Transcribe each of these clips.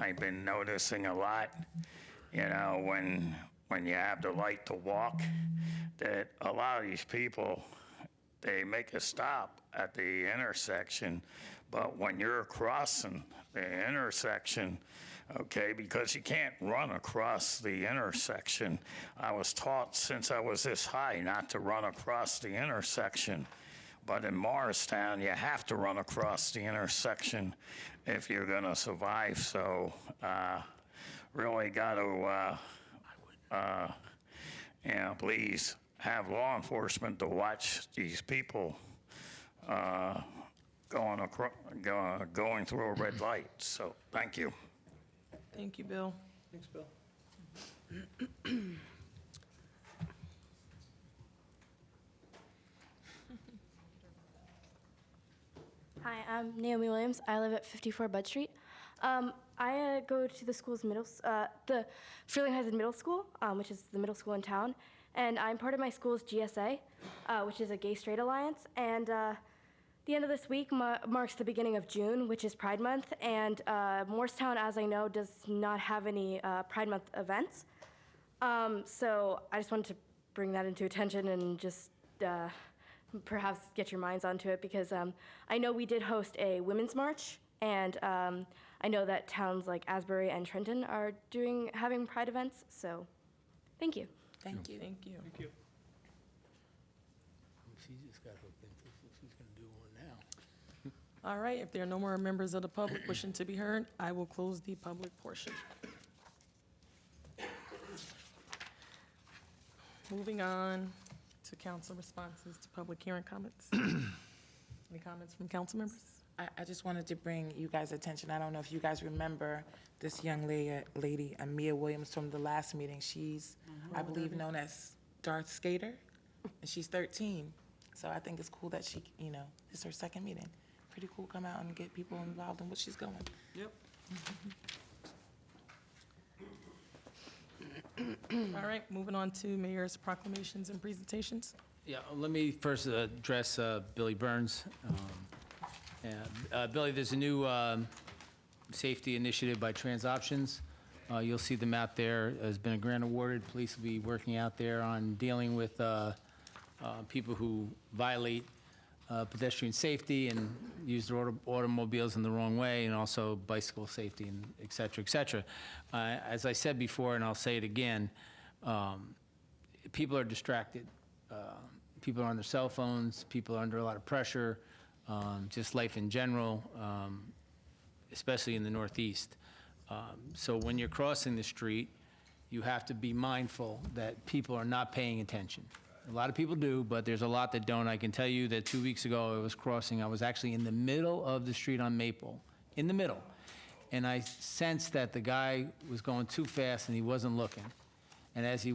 I've been noticing a lot, when you have the light to walk, that a lot of these people, they make a stop at the intersection, but when you're crossing the intersection, okay, because you can't run across the intersection. I was taught since I was this high not to run across the intersection. But in Morristown, you have to run across the intersection if you're going to survive. So really got to, please have law enforcement to watch these people going through a red light. So thank you. Thank you, Bill. Thanks, Bill. Hi, I'm Naomi Williams. I live at 54 Bud Street. I go to the school's the Freeling Heights Middle School, which is the middle school in town, and I'm part of my school's GSA, which is a Gay-Straight Alliance. And the end of this week marks the beginning of June, which is Pride Month, and Morristown, as I know, does not have any Pride Month events. So I just wanted to bring that into attention and just perhaps get your minds onto it, because I know we did host a women's march, and I know that towns like Asbury and Trenton are having Pride events. So, thank you. Thank you. Thank you. Thank you. She just got hooked into it, so she's gonna do one now. All right, if there are no more members of the public wishing to be heard, I will close the public portion. Moving on to council responses to public hearing comments. Any comments from council members? I just wanted to bring you guys' attention. I don't know if you guys remember this young lady, Amia Williams, from the last meeting. She's, I believe, known as Darth Skater, and she's 13. So I think it's cool that she, this is her second meeting. Pretty cool, come out and get people involved in what she's going. Yep. All right, moving on to mayor's proclamations and presentations. Yeah, let me first address Billy Burns. Billy, there's a new safety initiative by Trans Options. You'll see them out there. There's been a grant awarded. Police will be working out there on dealing with people who violate pedestrian safety and use their automobiles in the wrong way, and also bicycle safety, and et cetera, et cetera. As I said before, and I'll say it again, people are distracted. People are on their cell phones. People are under a lot of pressure. Just life in general, especially in the Northeast. So when you're crossing the street, you have to be mindful that people are not paying attention. A lot of people do, but there's a lot that don't. I can tell you that 2 weeks ago I was crossing. I was actually in the middle of the street on Maple, in the middle. And I sensed that the guy was going too fast and he wasn't looking. And as he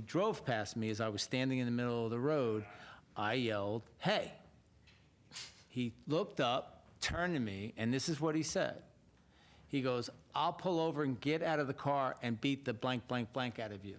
drove past me, as I was standing in the middle of the road, I yelled, "Hey." He looked up, turned to me, and this is what he said. He goes, "I'll pull over and get out of the car and beat the blank, blank, blank out of you."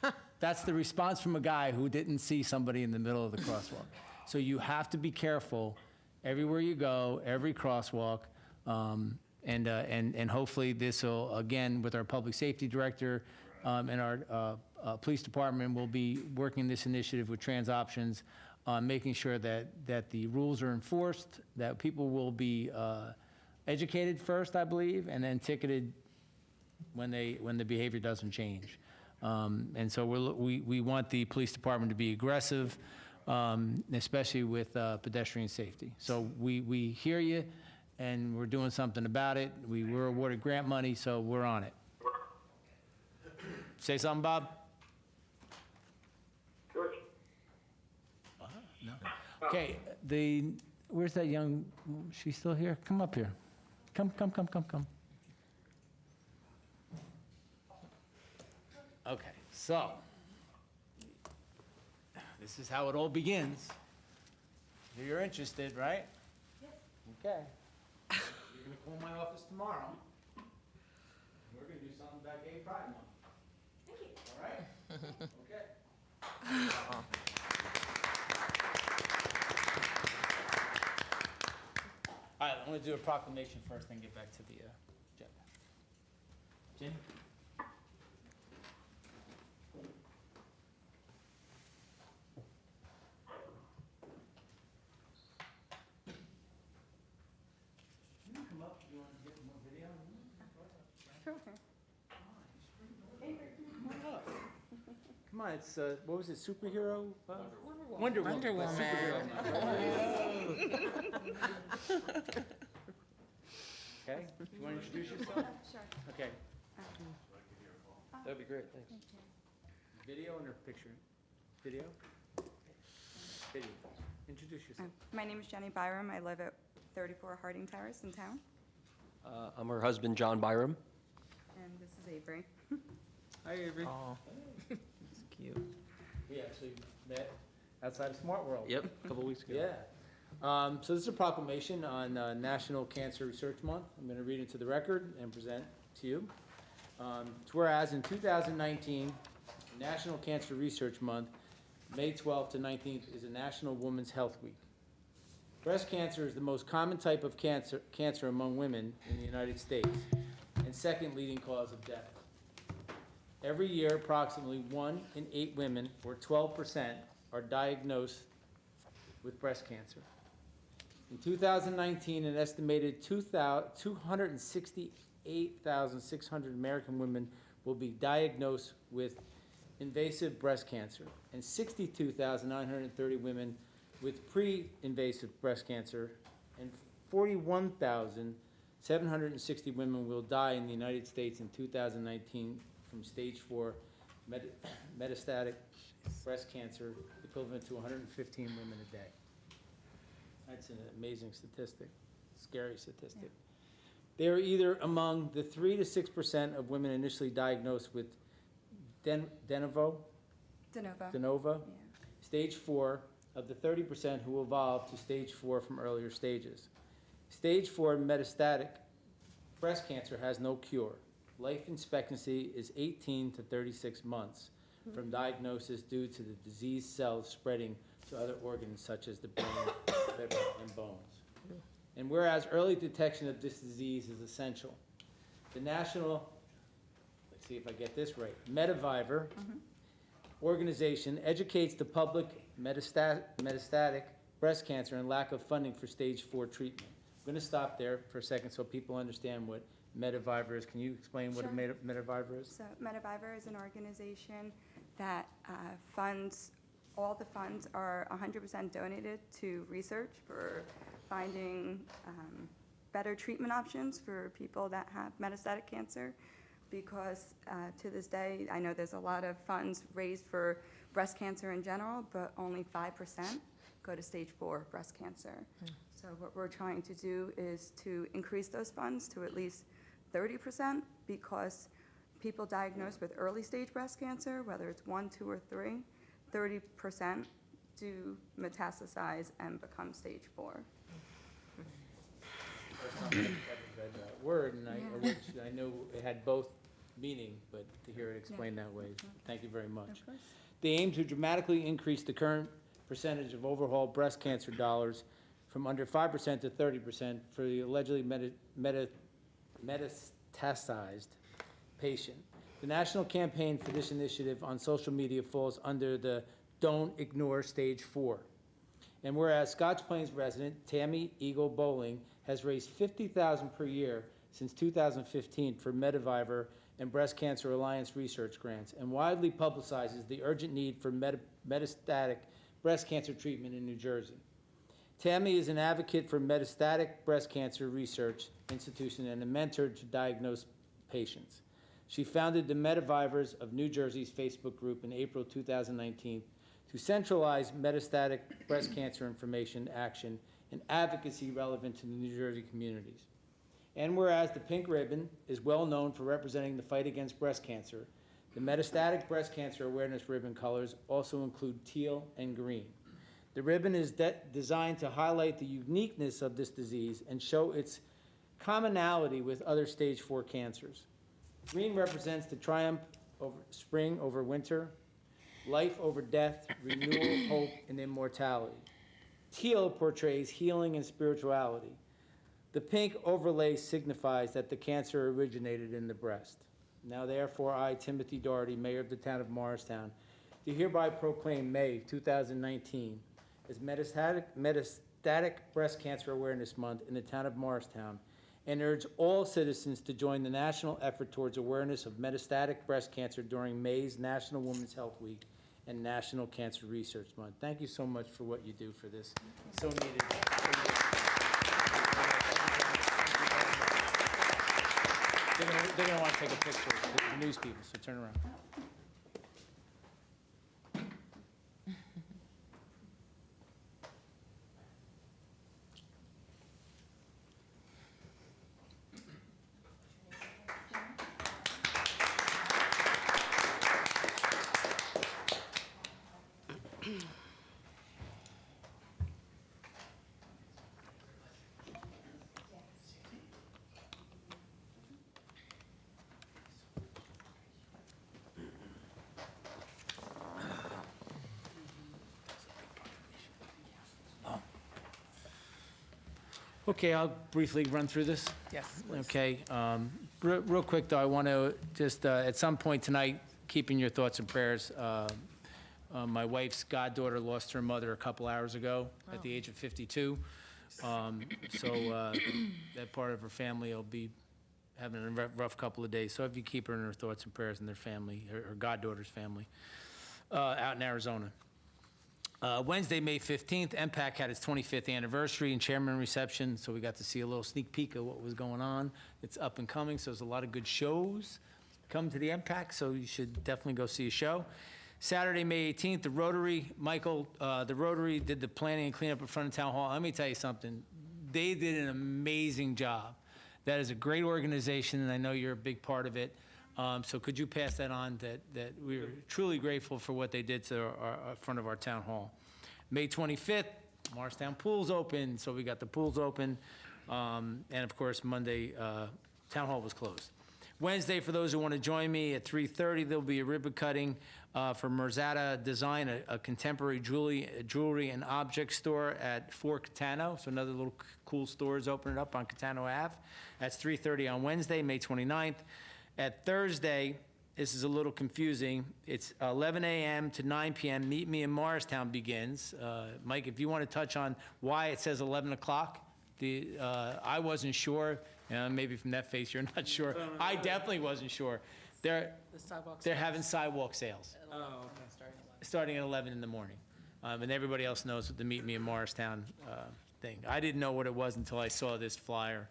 Wow. That's the response from a guy who didn't see somebody in the middle of the crosswalk. So you have to be careful everywhere you go, every crosswalk, and hopefully this will, again, with our public safety director and our police department, will be working this initiative with Trans Options, making sure that the rules are enforced, that people will be educated first, I believe, and then ticketed when the behavior doesn't change. And so we want the police department to be aggressive, especially with pedestrian safety. So we hear you, and we're doing something about it. We were awarded grant money, so we're on it. Say something, Bob? No. Okay, where's that young, she's still here? Come up here. Come. Okay, so, this is how it all begins. You're interested, right? Yes. Okay. You're gonna call my office tomorrow. We're gonna do something about Gay Pride Month. Thank you. All right? Okay. All right, I'm gonna do a proclamation first, then get back to the agenda. Jim? Can you come up? You want to get more video? Come on, it's, what was it, superhero? Wonder Woman. Wonder Woman. Okay, you want to introduce yourself? Sure. Okay, That'd be great, thanks. video and or picture? Video? Video. Introduce yourself. My name is Jenny Byram. I live at 34 Harding Terrace in town. I'm her husband, John Byram. And this is Avery. Hi, Avery. It's cute. We actually met outside of Smart World. Yep, a couple weeks ago. Yeah. So this is a proclamation on National Cancer Research Month. I'm going to read it to the record and present to you. It's whereas in 2019, National Cancer Research Month, May 12th to 19th, is a National Women's Health Week. Breast cancer is the most common type of cancer among women in the United States and second leading cause of death. Every year, approximately 1 in 8 women, or 12%, are diagnosed with breast cancer. In 2019, an estimated 268,600 American women will be diagnosed with invasive breast cancer, and 62,930 women with pre-invasive breast cancer, and 41,760 women will die in the United States in 2019 from stage 4 metastatic breast cancer, equivalent to 115 women a day. That's an amazing statistic, scary statistic. They are either among the 3 to 6% of women initially diagnosed with de novo, DeNova. Yeah. stage 4 of the 30% who evolve to stage 4 from earlier stages. Stage 4 metastatic breast cancer has no cure. Life expectancy is 18 to 36 months from diagnosis due to the disease cells spreading to other organs such as the brain, liver, and bones. And whereas early detection of this disease is essential, the national, let's see if I get this right, Mediviver organization educates the public metastatic breast cancer and lack of funding for stage 4 treatment. I'm going to stop there for a second so people understand what Mediviver is. Can you explain what a Sure. Mediviver is? So Mediviver is an organization that funds, all the funds are 100% donated to research for finding better treatment options for people that have metastatic cancer. Because to this day, I know there's a lot of funds raised for breast cancer in general, but only 5% go to stage 4 breast cancer. So what we're trying to do is to increase those funds to at least 30%, because people diagnosed with early stage breast cancer, whether it's 1, 2, or 3, 30% do metastasize and become stage 4. First time I've ever read that word, and I know it had both meaning, but to hear it explained that way, thank you very much. Of course. They aim to dramatically increase the current percentage of overall breast cancer dollars from under 5% to 30% for the allegedly metastasized patient. The national campaign for this initiative on social media falls under the Don't Ignore Stage 4. And whereas Scotch Plains resident Tammy Eagle Bowling has raised $50,000 per year since 2015 for Mediviver and Breast Cancer Alliance research grants, and widely publicizes the urgent need for metastatic breast cancer treatment in New Jersey. Tammy is an advocate for metastatic breast cancer research institution and a mentor to diagnose patients. She founded the Medivivers of New Jersey's Facebook group in April 2019 to centralize metastatic breast cancer information, action, and advocacy relevant to the New Jersey communities. And whereas the pink ribbon is well known for representing the fight against breast cancer, the metastatic breast cancer awareness ribbon colors also include teal and green. The ribbon is designed to highlight the uniqueness of this disease and show its commonality with other stage 4 cancers. Green represents the triumph of spring over winter, life over death, renewal, hope, and immortality. Teal portrays healing and spirituality. The pink overlay signifies that the cancer originated in the breast. Now therefore, I, Timothy Doherty, Mayor of the town of Morristown, do hereby proclaim May 2019 as Metastatic Breast Cancer Awareness Month in the town of Morristown, and urge all citizens to join the national effort towards awareness of metastatic breast cancer during May's National Women's Health Week and National Cancer Research Month. Thank you so much for what you do for this. So needed. They're gonna want to take a picture, the news people, so turn around. Okay, I'll briefly run through this. Yes. Okay, real quick though, I want to just, at some point tonight, keep in your thoughts and prayers. My wife's goddaughter lost her mother a couple hours ago at the age of 52. So that part of her family will be having a rough couple of days. So if you keep her in her thoughts and prayers and their family, her goddaughter's family, out in Arizona. Wednesday, May 15th, MPAC had its 25th anniversary and chairman reception, so we got to see a little sneak peek of what was going on. It's up and coming, so there's a lot of good shows come to the MPAC, so you should definitely go see a show. Saturday, May 18th, the Rotary, the Rotary did the planning and cleanup in front of Town Hall. Let me tell you something. They did an amazing job. That is a great organization, and I know you're a big part of it. So could you pass that on, that we are truly grateful for what they did to our front of our town hall. May 25th, Morristown Pool's open, so we got the pools open. And of course, Monday, town hall was closed. Wednesday, for those who want to join me at 3:30, there'll be a ribbon cutting for Merzata Design, a contemporary jewelry and object store at 4 Catano. So another little cool store is opening up on Catano Ave. That's 3:30 on Wednesday, May 29th. At Thursday, this is a little confusing. It's 11 a.m. to 9 p.m. Meet Me in Morristown begins. Mike, if you want to touch on why it says 11 o'clock, I wasn't sure. Maybe from that face, you're not sure. I definitely wasn't sure. They're having sidewalk sales. Starting at 11 in the morning. And everybody else knows the Meet Me in Morristown thing. I didn't know what it was until I saw this flyer.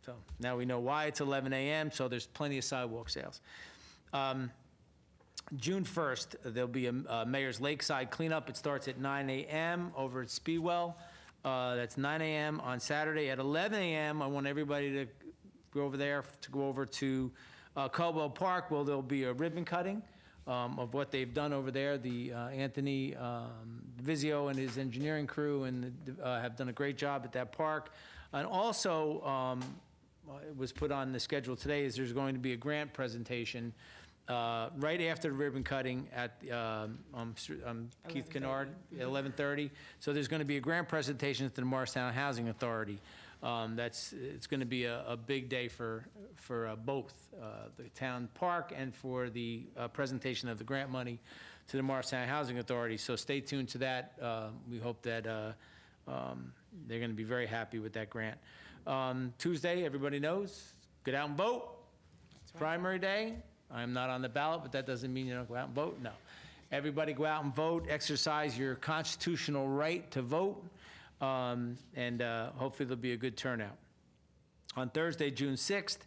So now we know why it's 11 a.m., so there's plenty of sidewalk sales. June 1st, there'll be a Mayor's Lakeside cleanup. It starts at 9 a.m. over at Speedwell. That's 9 a.m. on Saturday. At 11 a.m., I want everybody to go over to Caldwell Park, where there'll be a ribbon cutting of what they've done over there. The Anthony Vizio and his engineering crew have done a great job at that park. And also, it was put on the schedule today, is there's going to be a grant presentation right after the ribbon cutting at Keith Kennard at 11:30. So there's going to be a grant presentation to the Morristown Housing Authority. It's going to be a big day for both the town park and for the presentation of the grant money to the Morristown Housing Authority. So stay tuned to that. We hope that they're going to be very happy with that grant. Tuesday, everybody knows, get out and vote. It's primary day. I'm not on the ballot, but that doesn't mean you don't go out and vote. No. Everybody go out and vote, exercise your constitutional right to vote, and hopefully there'll be a good turnout. On Thursday, June 6th,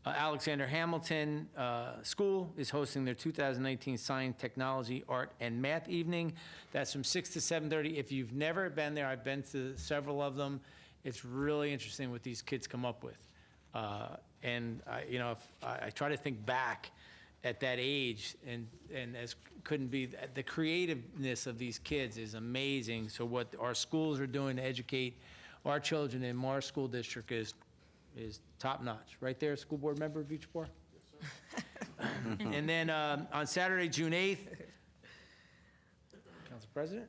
Alexander Hamilton School is hosting their 2019 Science, Technology, Art, and Math Evening. That's from 6 to 7:30. If you've never been there, I've been to several of them. It's really interesting what these kids come up with. And I try to think back at that age, and as couldn't be, the creativeness of these kids is amazing. So what our schools are doing to educate our children in Morris School District is top notch. Right there, school board member Vichapur? And then on Saturday, June 8th, Council President,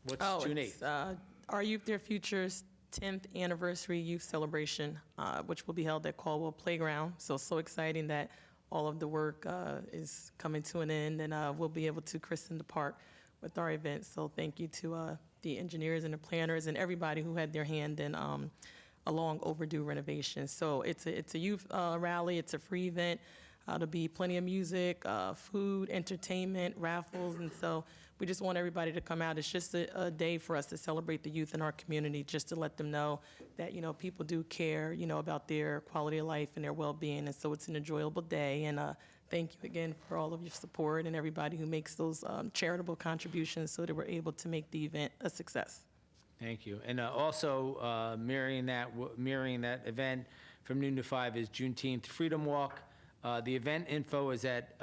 what's June 8th? Our Youth Their Futures 10th Anniversary Youth Celebration, which will be held at Caldwell Playground. So exciting that all of the work is coming to an end, and we'll be able to christen the park with our event. So thank you to the engineers and the planners and everybody who had their hand in a long overdue renovation. So it's a youth rally. It's a free event. There'll be plenty of music, food, entertainment, raffles, and so we just want everybody to come out. It's just a day for us to celebrate the youth in our community, just to let them know that, people do care, about their quality of life and their well-being, and so it's an enjoyable day. And thank you again for all of your support and everybody who makes those charitable contributions so that we're able to make the event a success. Thank you. And also mirroring that event from noon to 5 is Juneteenth Freedom Walk. The event info is at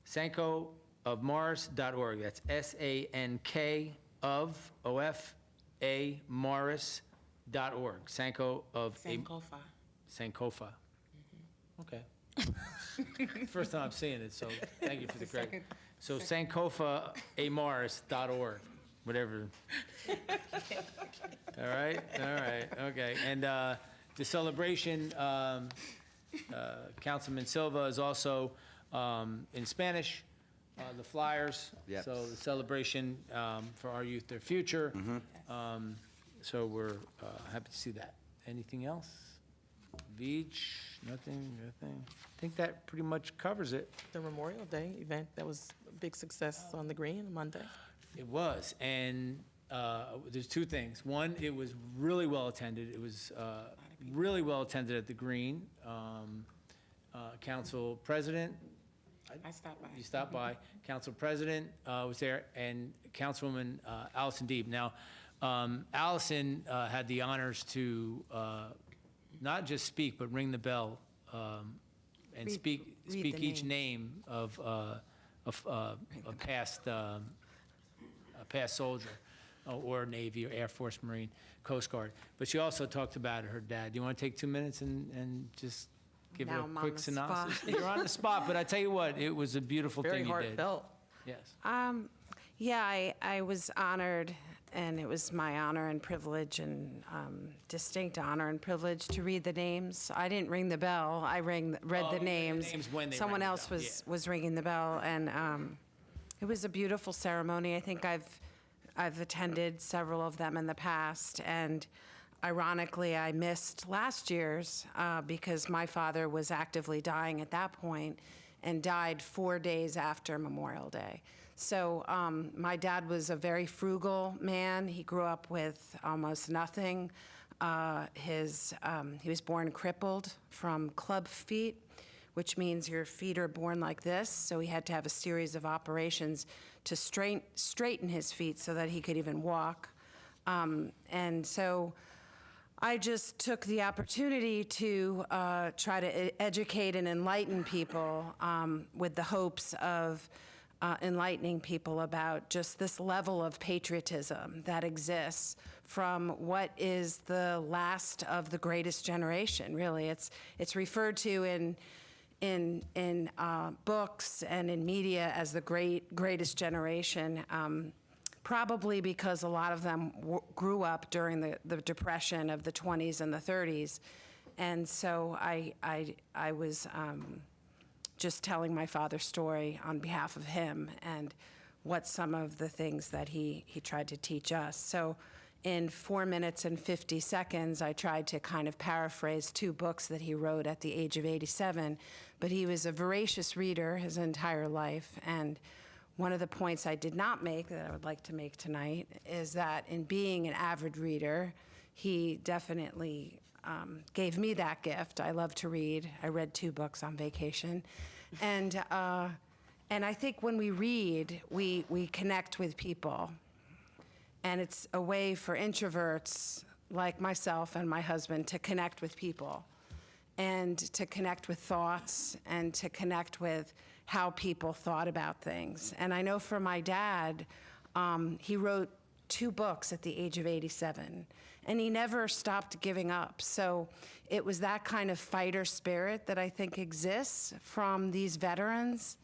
sankoofmars.org. That's SANK of OFA Morris.org. Sanko of Sankofa. Sankofa. Okay. First time I'm seeing it, so thank you for the great. So sankofaamars.org, whatever. All right, okay. And the celebration, Councilman Silva is also in Spanish, the flyers. Yep. So the celebration for our youth, their future. So we're happy to see that. Anything else? Beach, nothing. I think that pretty much covers it. The Memorial Day event, that was a big success on the Green Monday. It was, and there's two things. One, it was really well attended. It was really well attended at the Green. Council President, I stopped by. you stopped by. Council President was there, and Councilwoman Allison Deeb. Now, Allison had the honors to not just speak, but ring the bell and speak the each name of a past soldier, or Navy, or Air Force, Marine, Coast Guard. But she also talked about her dad. Do you want to take 2 minutes and just give Now it I'm a on quick the synopsis? spot. You're on the spot, but I tell you what, it was a beautiful Very thing you did. heartfelt. Yes. Yeah, I was honored, and it was my honor and privilege and distinct honor and privilege to read the names. I didn't ring the bell. I read Oh, the you read the names. names when they Someone rang the else bell, was ringing the bell, and it was a beautiful ceremony. I think I've attended several of them in the past, and ironically, I missed last year's because my father was actively dying at that point and died 4 days after Memorial Day. So my dad was a very frugal man. He grew up with almost nothing. He was born crippled from club feet, which means your feet are born like this. So he had to have a series of operations to straighten his feet so that he could even walk. And so I just took the opportunity to try to educate and enlighten people with the hopes of enlightening people about just this level of patriotism that exists from what is the last of the greatest generation. Really, it's referred to in books and in media as the greatest generation. Probably because a lot of them grew up during the Depression of the 20s and the 30s. And so I was just telling my father's story on behalf of him and what some of the things that he tried to teach us. So in 4 minutes and 50 seconds, I tried to kind of paraphrase 2 books that he wrote at the age of 87. But he was a voracious reader his entire life. And one of the points I did not make that I would like to make tonight is that in being an avid reader, he definitely gave me that gift. I love to read. I read 2 books on vacation. And I think when we read, we connect with people. And it's a way for introverts like myself and my husband to connect with people and to connect with thoughts and to connect with how people thought about things. And I know for my dad, he wrote 2 books at the age of 87, and he never stopped giving up. So it was that kind of fighter spirit that I think exists from these veterans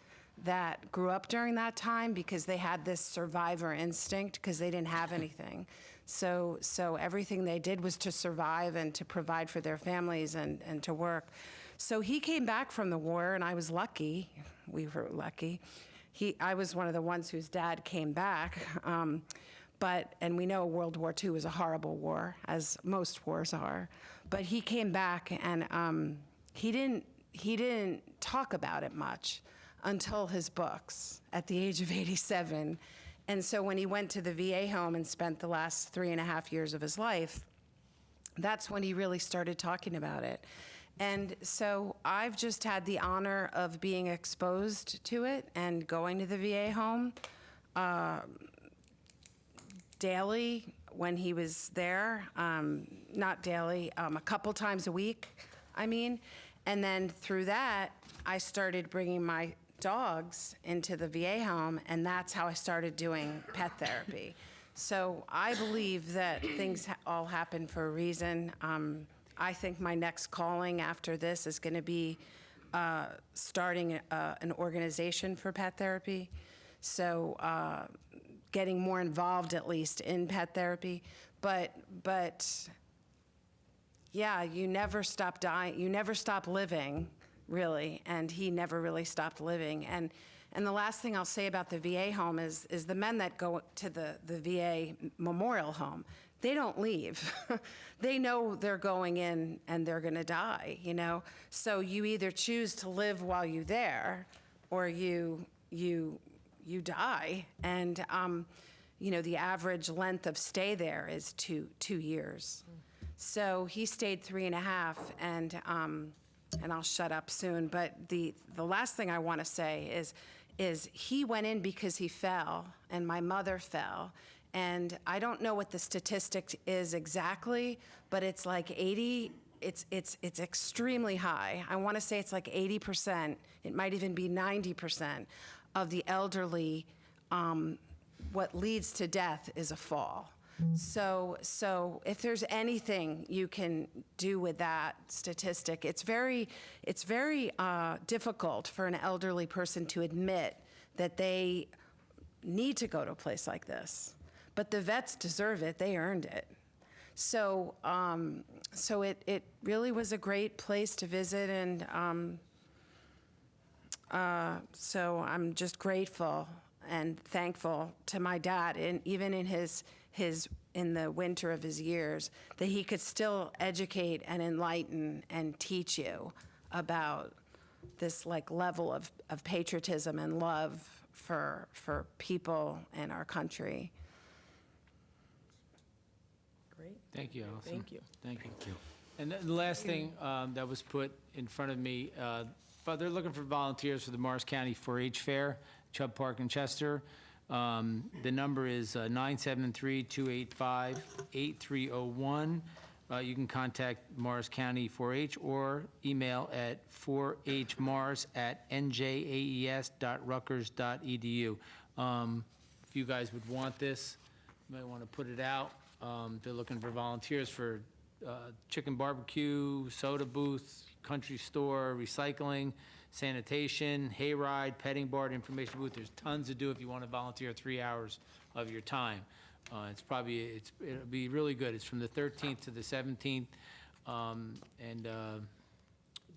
that grew up during that time because they had this survivor instinct because they didn't have anything. So everything they did was to survive and to provide for their families and to work. So he came back from the war, and I was lucky. We were lucky. I was one of the ones whose dad came back. And we know World War II was a horrible war, as most wars are. But he came back, and he didn't talk about it much until his books at the age of 87. And so when he went to the VA home and spent the last 3.5 years of his life, that's when he really started talking about it. And so I've just had the honor of being exposed to it and going to the VA home daily when he was there, not daily, a couple times a week, I mean. And then through that, I started bringing my dogs into the VA home, and that's how I started doing pet therapy. So I believe that things all happen for a reason. I think my next calling after this is going to be starting an organization for pet therapy. So getting more involved, at least, in pet therapy. But yeah, you never stop dying. You never stop living, really. And he never really stopped living. And the last thing I'll say about the VA home is the men that go to the VA memorial home, they don't leave. They know they're going in and they're going to die, you know? So you either choose to live while you're there, or you die. And, you know, the average length of stay there is two years. So he stayed 3.5, and I'll shut up soon. But the last thing I want to say is he went in because he fell, and my mother fell. And I don't know what the statistic is exactly, but it's like 80. It's extremely high. I want to say it's like 80%. It might even be 90% of the elderly. What leads to death is a fall. So if there's anything you can do with that statistic, it's very difficult for an elderly person to admit that they need to go to a place like this. But the vets deserve it. They earned it. So it really was a great place to visit, and so I'm just grateful and thankful to my dad, and even in in the winter of his years, that he could still educate and enlighten and teach you about this like level of patriotism and love for people in our country. Great. Thank you, Allison. Thank you. Thank you. And the last thing that was put in front of me, but they're looking for volunteers for the Morris County 4-H Fair, Chubb Park in Chester. The number is 973-285-8301. You can contact Morris County 4-H or email at 4hmars@njaes.rutgers.edu. If you guys would want this, you might want to put it out. They're looking for volunteers for chicken barbecue, soda booth, country store, recycling, sanitation, hayride, petting bar, information booth. There's tons to do if you want to volunteer 3 hours of your time. It'll be really good. It's from the 13th to the 17th, and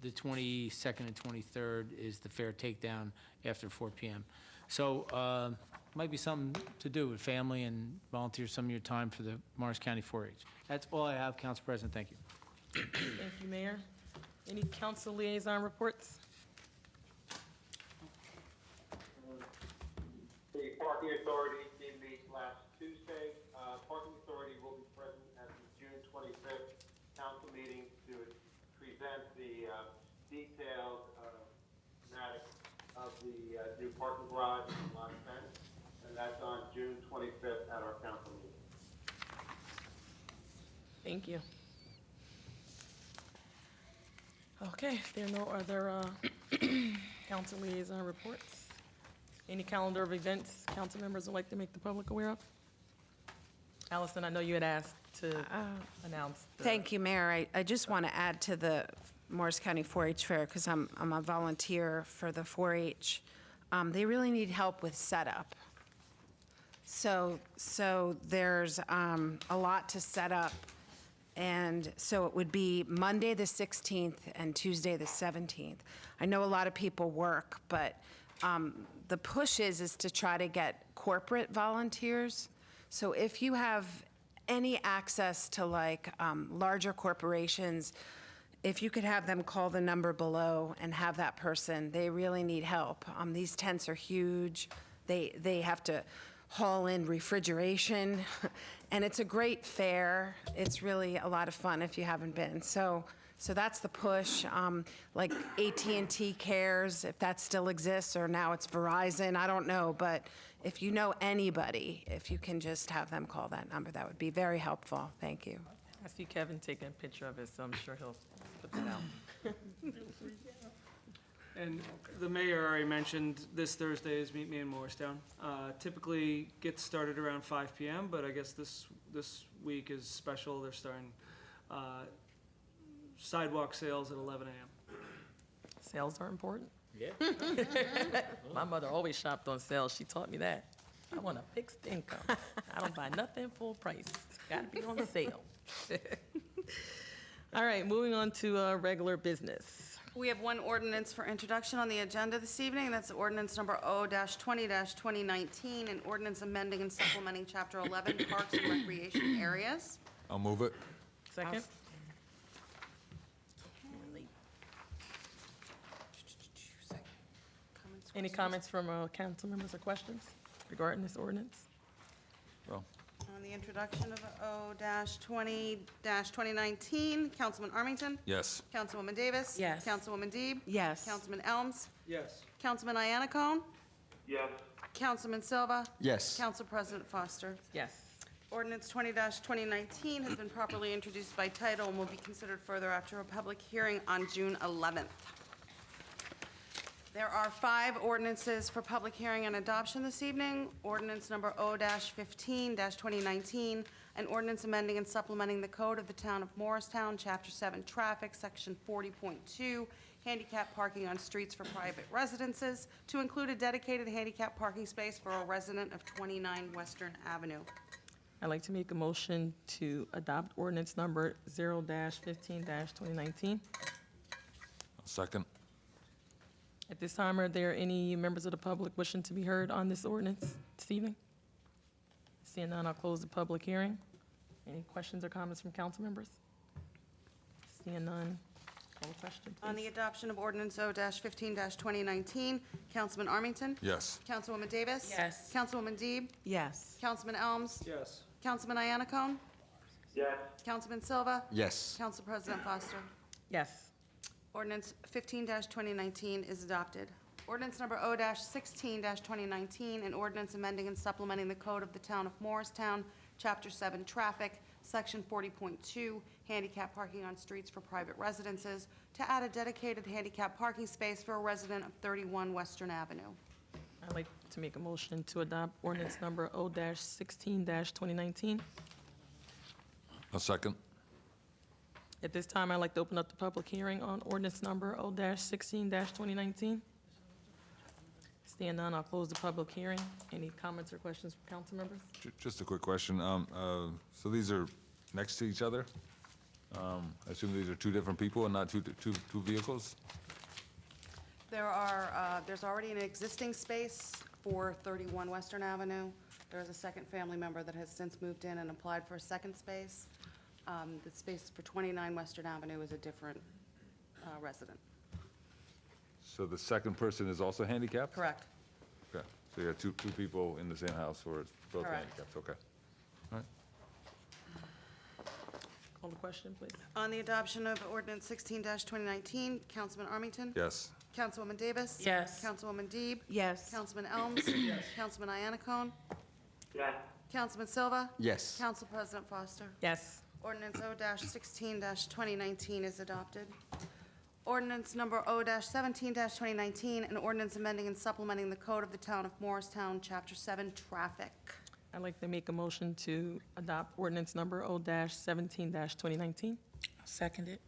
the 22nd and 23rd is the fair takedown after 4 p.m. So might be something to do with family and volunteer some of your time for the Morris County 4-H. That's all I have, Council President. Thank you. Thank you, Mayor. Any council liaison reports? The Parking Authority did meet last Tuesday. Parking Authority will be present at the June 25th council meeting to present the detailed schematic of the new parking garage in Lot 10, and that's on June 25th at our council meeting. Thank you. Okay, if there are no other council liaison reports. Any calendar of events council members would like to make the public aware of? Allison, I know you had asked to announce. Thank you, Mayor. I just want to add to the Morris County 4-H Fair, because I'm a volunteer for the 4-H. They really need help with setup. So there's a lot to set up. And so it would be Monday, the 16th, and Tuesday, the 17th. I know a lot of people work, but the push is to try to get corporate volunteers. So if you have any access to like larger corporations, if you could have them call the number below and have that person, they really need help. These tents are huge. They have to haul in refrigeration, and it's a great fair. It's really a lot of fun if you haven't been. So that's the push. Like AT&T Cares, if that still exists, or now it's Verizon, I don't know. But if you know anybody, if you can just have them call that number, that would be very helpful. Thank you. I see Kevin taking a picture of it, so I'm sure he'll put that out. And the mayor already mentioned this Thursday is Meet Me in Morristown. Typically gets started around 5 p.m., but I guess this week is special. They're starting sidewalk sales at 11 a.m. Sales are important. Yeah. My mother always shopped on sales. She taught me that. I want a fixed income. I don't buy nothing full price. Got to be on sale. All right, moving on to regular business. We have one ordinance for introduction on the agenda this evening. That's ordinance number O-20-2019, an ordinance amending and supplementing Chapter 11 Parks and Recreation Areas. I'll move it. Second? Any comments from council members or questions regarding this ordinance? Well, On the introduction of O-20-2019, Councilman Armington? yes. Councilwoman Davis? Yes. Councilwoman Deeb? Yes. Councilman Elms? Yes. Councilman Iannacone? Yes. Councilman Silva? Yes. Council President Foster? Yes. Ordinance 20-2019 has been properly introduced by title and will be considered further after a public hearing on June 11th. There are 5 ordinances for public hearing and adoption this evening. Ordinance number O-15-2019, an ordinance amending and supplementing the code of the town of Morristown, Chapter 7 Traffic, Section 40.2, handicap parking on streets for private residences, to include a dedicated handicap parking space for a resident of 29 Western Avenue. I'd like to make a motion to adopt ordinance number 0-15-2019. Second. At this time, are there any members of the public wishing to be heard on this ordinance this evening? Seeing none, I'll close the public hearing. Any questions or comments from council members? Seeing none, call the question, On the please. adoption of ordinance O-15-2019, Councilman Armington? Yes. Councilwoman Davis? Yes. Councilwoman Deeb? Yes. Councilman Elms? Yes. Councilman Iannacone? Yes. Councilman Silva? Yes. Council President Foster? Yes. Ordinance 15-2019 is adopted. Ordinance number O-16-2019, an ordinance amending and supplementing the code of the town of Morristown, Chapter 7 Traffic, Section 40.2, handicap parking on streets for private residences, to add a dedicated handicap parking space for a resident of 31 Western Avenue. I'd like to make a motion to adopt ordinance number O-16-2019. A second. At this time, I'd like to open up the public hearing on ordinance number O-16-2019. Seeing none, I'll close the public hearing. Any comments or questions from council members? Just a quick question. So these are next to each other? I assume these are 2 different people and not two vehicles? There's already an existing space for 31 Western Avenue. There's a second family member that has since moved in and applied for a second space. The space for 29 Western Avenue is a different resident. So the second person is also handicapped? Correct. Okay. So you have two people in the same house, or it's both Correct. handicapped? Okay. All right. Call the question, please. On the adoption of ordinance 16-2019, Councilman Armington? Yes. Councilwoman Davis? Yes. Councilwoman Deeb? Yes. Councilman Elms? Councilman Iannacone? Yes. Councilman Silva? Yes. Council President Foster? Yes. Ordinance O-16-2019 is adopted. Ordinance number O-17-2019, an ordinance amending and supplementing the code of the town of Morristown, Chapter 7 Traffic. I'd like to make a motion to adopt ordinance number O-17-2019. Second it.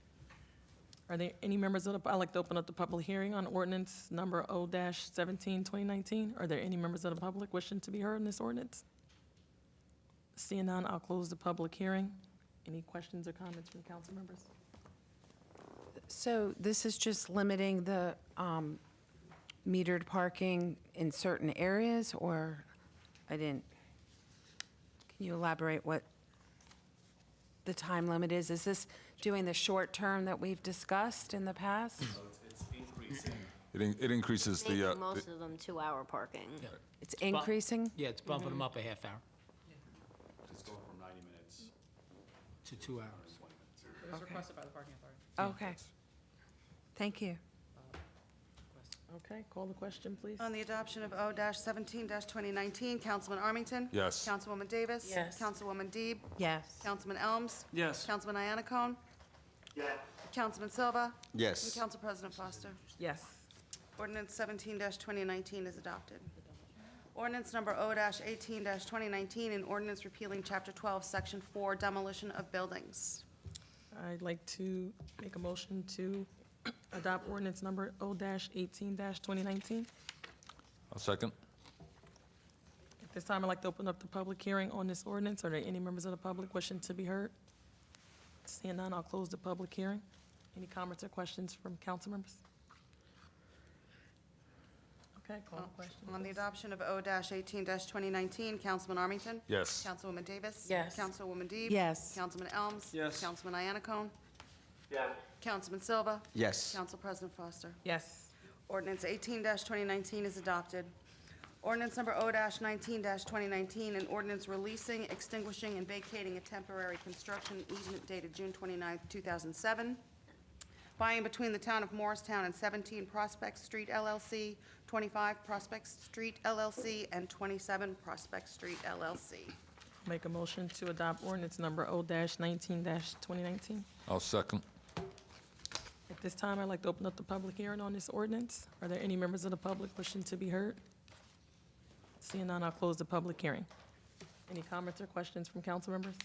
Are there any members of the, I'd like to open up the public hearing on ordinance number O-17-2019. Are there any members of the public wishing to be heard on this ordinance? Seeing none, I'll close the public hearing. Any questions or comments from council members? So this is just limiting the metered parking in certain areas, or can you elaborate what the time limit is? Is this doing the short term that we've discussed in the past? It increases the, Making most of them 2-hour parking. It's increasing? Yeah, it's bumping them up a half hour It's going from 90 minutes to 2 hours. It was requested by the parking authority. Okay. Thank you. Okay, call the question, please. On the adoption of O-17-2019, Councilman Armington? Yes. Councilwoman Davis? Yes. Councilwoman Deeb? Yes. Councilman Elms? Yes. Councilman Iannacone? Yes. Councilman Silva? And Yes. Council President Foster. Yes. Ordinance 17-2019 is adopted. Ordinance number O-18-2019, an ordinance repealing Chapter 12, Section 4, demolition of buildings. I'd like to make a motion to adopt ordinance number O-18-2019. I'll second. At this time, I'd like to open up the public hearing on this ordinance. Are there any members of the public wishing to be heard? Seeing none, I'll close the public hearing. Any comments or questions from council members? Okay, call the question. On the please. adoption of O-18-2019, Councilman Armington? Yes. Councilwoman Davis? Yes. Councilwoman Deeb? Yes. Councilman Elms? Yes. Councilman Iannacone? Yes. Councilman Silva? Yes. Council President Foster. Yes. Ordinance 18-2019 is adopted. Ordinance number O-19-2019, an ordinance releasing, extinguishing, and vacating a temporary construction easement dated June 29, 2007, by and between the town of Morristown and 17 Prospect Street LLC, 25 Prospect Street LLC, and 27 Prospect Street LLC. Make a motion to adopt ordinance number O-19-2019. I'll second. At this time, I'd like to open up the public hearing on this ordinance. Are there any members of the public wishing to be heard? Seeing none, I'll close the public hearing. Any comments or questions from council members?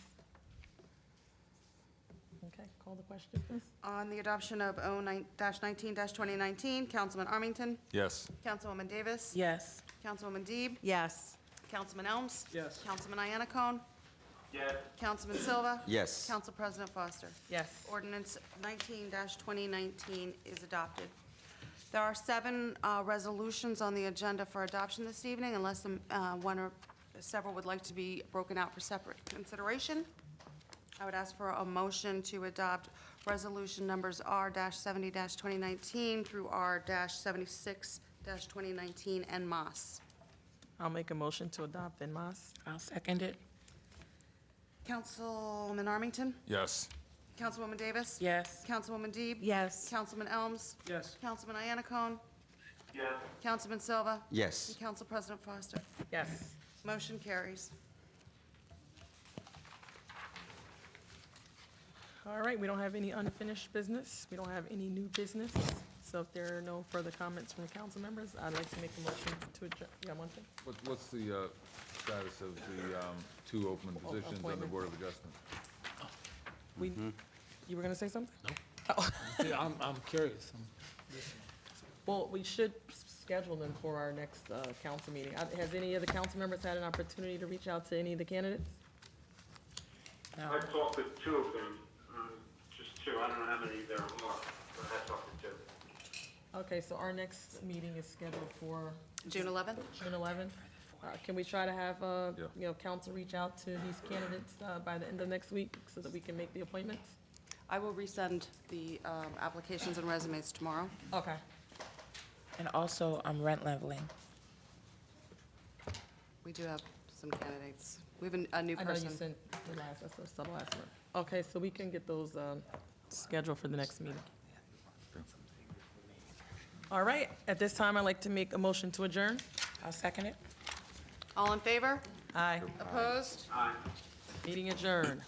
Okay, call the question, please. On the adoption of O-19-2019, Councilman Armington, Yes. Councilwoman Davis, Yes. Councilwoman Deeb, Yes. Councilman Elms, Yes. Councilman Iannacone, Yes. Councilman Silva, Yes. Council President Foster. Yes. Ordinance 19-2019 is adopted. There are 7 resolutions on the agenda for adoption this evening, unless one or several would like to be broken out for separate consideration. I would ask for a motion to adopt resolution numbers R-70-2019 through R-76-2019 en masse. I'll make a motion to adopt en masse. I'll second it. Councilman Armington? Yes. Councilwoman Davis? Yes. Councilwoman Deeb? Yes. Councilman Elms? Yes. Councilman Iannacone? Yes. Councilman Silva? Yes. And Council President Foster. Yes. Motion carries. All right, we don't have any unfinished business. We don't have any new business. So if there are no further comments from the council members, I'd like to make a motion to adjourn. You got one thing? What's the status of the 2 open positions on the appointments. Board of Adjustment? You were gonna say something? Yeah, I'm curious. Well, we should schedule them for our next council meeting. Has any of the council members had an opportunity to reach out to any of the candidates? I talked with 2 of them, just 2. I don't know how many there are, but I talked to 2. Okay, so our next meeting is scheduled for June 11th? June 11th. Can we try to have, Yeah. council reach out to these candidates by the end of next week so that we can make the appointments? I will resend the applications and resumes tomorrow. Okay. And also, rent leveling. We do have some candidates. We have a new I know you person. sent the last, that's the last one. Okay, so we can get those scheduled for the next meeting. All right, at this time, I'd like to make a motion to adjourn. I'll second it. All in favor? Aye. Opposed? Aye. Meeting adjourned.